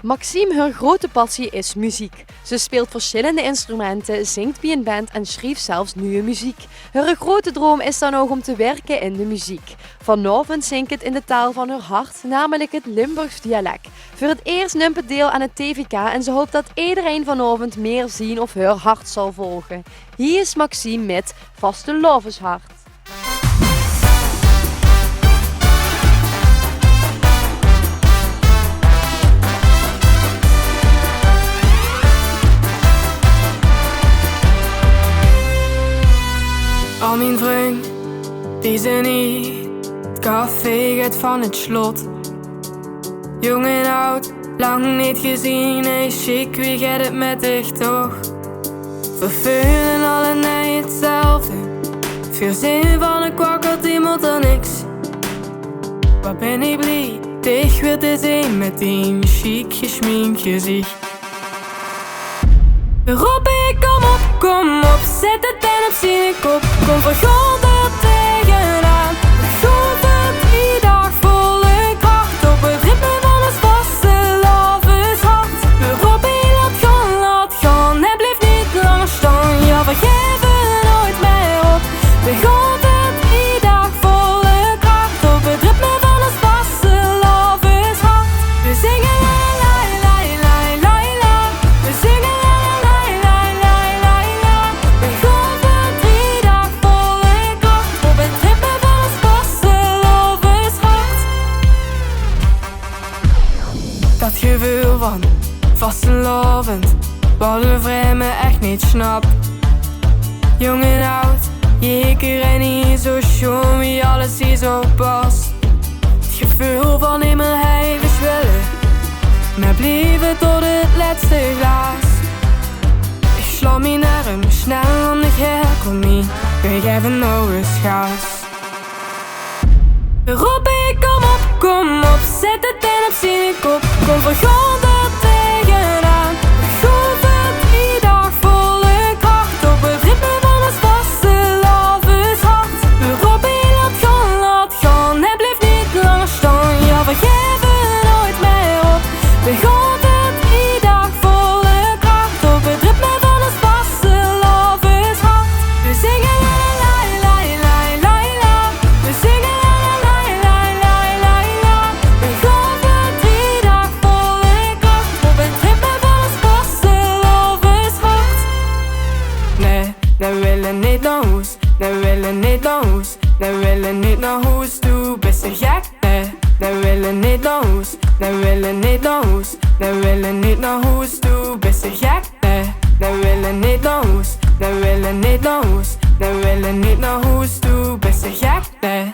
Maxime, haar grote passie is muziek. Ze speelt verschillende instrumenten, zingt bij een band en schreef zelfs nieuwe muziek. Haar grote droom is dan ook om te werken in de muziek. Vanavond zingt het in de taal van haar hart, namelijk het Limburgs dialect. Voor het eerst neemt het deel aan het TVK en ze hoopt dat iedereen vanavond meer zien of haar hart zal volgen. Hier is Maxime met Vastelovendhart. Al mijn vrienden, die zijn hier. Het café gaat van het slot. Jong en oud, lang niet gezien. Hey chic, wie gaat het met dich toch? We vullen alle nee hetzelfde. Veel zin van een kwakkelt iemand dan niks. Wat ben ik blij, dich weer te zien met die chic geschminkt gezicht. Robbie, kom op, zet het pen op zijn kop. Kom vergond er tegenaan. Vergond het die dag volle kracht. Op het ritme van het vastelovendhart. Robbie, laat gaan, hij blijft niet langer staan. Ja, we geven nooit meer op. Vergond het die dag volle kracht. Op het ritme van het vastelovendhart. We zingen la la la la la. We zingen dat gevoel van vastelovend, wat een vreemde echt niet snapt. Jong en oud, jeker en niet zo schoon wie alles hier zo past. Het gevoel van in mijn heide zwillen, maar blijven tot het laatste glas. Ik sla mijn arm snel om de herkom niet, ik geef nou eens gas. Robbie, kom op, zet het pen op zijn kop. Kom vergond er tegenaan. Vergond het die dag volle kracht. Op het ritme van het vastelovendhart. Robbie, laat gaan, hij blijft niet langer staan. Ja, we geven nooit meer op. Vergond het die dag volle kracht. Op het ritme van het vastelovendhart. We zingen la la la la la. We zingen we willen niet naar huis, we willen niet naar huis toe, best een gek, nee. We willen niet naar huis, we willen niet naar huis, we willen niet naar huis toe, best een gek, nee. We willen niet naar huis, we willen niet naar huis, we willen niet naar huis toe, best een gek, nee.